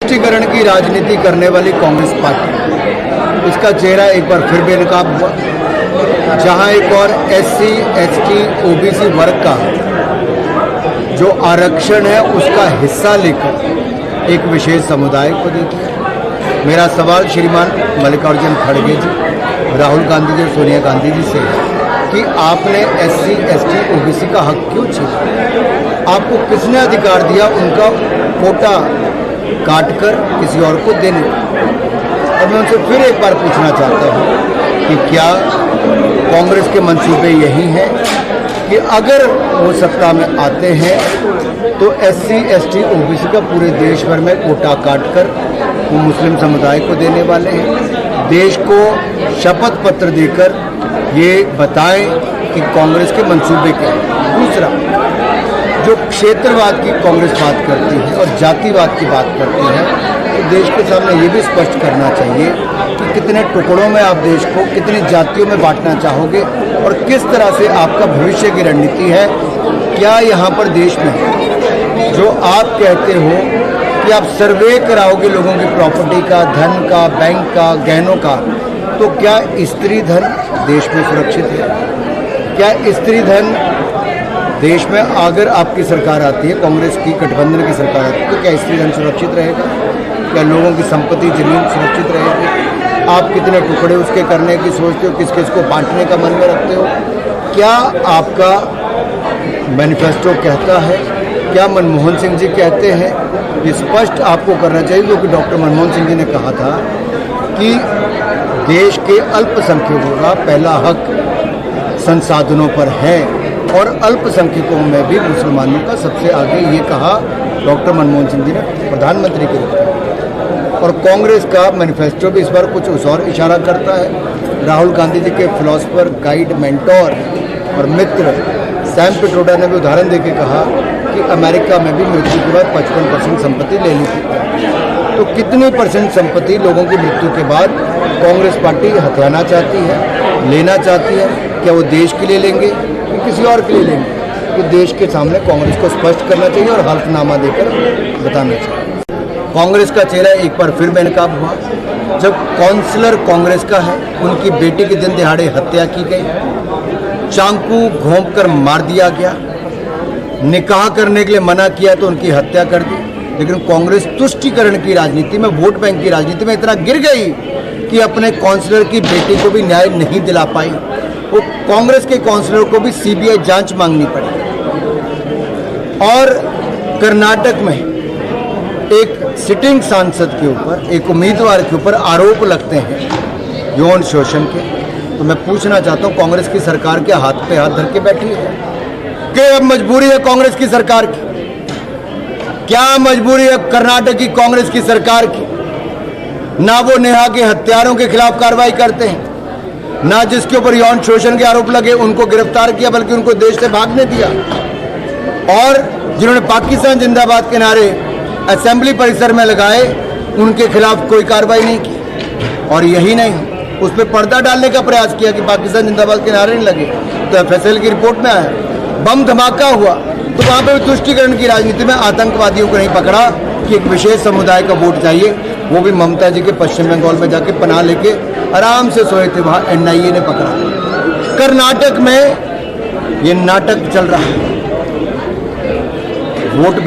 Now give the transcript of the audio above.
तुष्टीकरण की राजनीति करने वाली कांग्रेस पार्टी, इसका चेहरा एक बार फिर बेनकाब हुआ। जहां एक और SC, ST, OBC वर्ग का जो आरक्षण है उसका हिस्सा लेकर एक विशेष समुदाय को दे दिया। मेरा सवाल श्रीमान मल्लिकार्जुन खड़गे जी, राहुल गांधी जी और सोनिया गांधी जी से है कि आपने SC, ST, OBC का हक क्यों छीना? आपको किसने अधिकार दिया उनका कोटा काटकर किसी और को देने का? और मैं उनसे फिर एक बार पूछना चाहता हूँ कि क्या कांग्रेस के मंसूबे यही हैं कि अगर वो सत्ता में आते हैं तो SC, ST, OBC का पूरे देश भर में कोटा काटकर वो मुस्लिम समुदाय को देने वाले हैं? देश को शपथ पत्र देकर ये बताएं कि कांग्रेस के मंसूबे क्या हैं। दूसरा, जो क्षेत्रवाद की कांग्रेस बात करती है और जातिवाद की बात करती है, तो देश के सामने ये भी स्पष्ट करना चाहिए कि कितने टुकड़ों में आप देश को, कितनी जातियों में बांटना चाहोगे और किस तरह से आपका भविष्य की रणनीति है। क्या यहाँ पर देश में जो आप कहते हो कि आप सर्वे कराओगे लोगों की प्रॉपर्टी का, धन का, बैंक का, गहनों का, तो क्या स्त्री धन देश में सुरक्षित है? क्या स्त्री धन देश में अगर आपकी सरकार आती है, कांग्रेस की गठबंधन की सरकार आती है, तो क्या स्त्री धन सुरक्षित रहेगा? क्या लोगों की संपत्ति, जमीन सुरक्षित रहेगी? आप कितने टुकड़े उसके करने की सोचते हो, किस किस को बांटने का मन में रखते हो? क्या आपका मैनिफेस्टो कहता है? क्या मनमोहन सिंह जी कहते हैं? ये स्पष्ट आपको करना चाहिए, क्योंकि डॉक्टर मनमोहन सिंह जी ने कहा था कि देश के अल्पसंख्यकों का पहला हक संसाधनों पर है और अल्पसंख्यकों में भी मुसलमानों का सबसे आगे, ये कहा डॉक्टर मनमोहन सिंह जी ने प्रधानमंत्री के रूप में। और कांग्रेस का मैनिफेस्टो भी इस बार कुछ उस और इशारा करता है। राहुल गांधी जी के फिलोसफर, गाइड, मेंटोर और मित्र सैम पिट्रोडा ने भी उदाहरण देके कहा कि अमेरिका में भी मृत्यु के बाद 55% संपत्ति ले ली थी। तो कितनी % संपत्ति लोगों की मृत्यु के बाद कांग्रेस पार्टी हथियाना चाहती है, लेना चाहती है? क्या वो देश के लिए लेंगे कि किसी और के लिए लेंगे? तो देश के सामने कांग्रेस को स्पष्ट करना चाहिए और हल्फनामा देकर बताना चाहिए। कांग्रेस का चेहरा एक बार फिर बेनकाब हुआ जब काउंसलर कांग्रेस का है, उनकी बेटी की दिन दिहाड़े हत्या की गई, चाकू घोंपकर मार दिया गया, निकाह करने के लिए मना किया तो उनकी हत्या कर दी। लेकिन कांग्रेस तुष्टीकरण की राजनीति में, वोट बैंक की राजनीति में इतना गिर गई कि अपने काउंसलर की बेटी को भी न्याय नहीं दिला पाई। वो कांग्रेस के काउंसलर को भी CBI जांच मांगनी पड़ी। और कर्नाटक में एक सिटिंग सांसद के ऊपर, एक उम्मीदवार के ऊपर आरोप लगते हैं यौन शोषण के। तो मैं पूछना चाहता हूं, कांग्रेस की सरकार के हाथ पे हाथ धर के बैठी है कि अब मजबूरी है कांग्रेस की सरकार की? क्या मजबूरी है कर्नाटक की कांग्रेस की सरकार की? ना वो नेहा के हत्यारों के खिलाफ कार्रवाई करते हैं, ना जिसके ऊपर यौन शोषण के आरोप लगे उनको गिरफ्तार किया, बल्कि उनको देश से भागने दिया। और जिन्होंने पाकिस्तान जिंदाबाद के नारे असेंबली परिसर में लगाए, उनके खिलाफ कोई कार्रवाई नहीं की। और यही नहीं, उस पर पर्दा डालने का प्रयास किया कि पाकिस्तान जिंदाबाद के नारे नहीं लगे, तो FSL की रिपोर्ट में आया। बम धमाका हुआ तो वहाँ पे तुष्टीकरण की राजनीति में आतंकवादियों को नहीं पकड़ा कि एक विशेष समुदाय का वोट चाहिए, वो भी ममता जी के पश्चिम बंगाल में जाके पनाह लेके आराम से सोए थे, वहाँ NIA ने पकड़ा। कर्नाटक में ये नाटक चल रहा है। वोट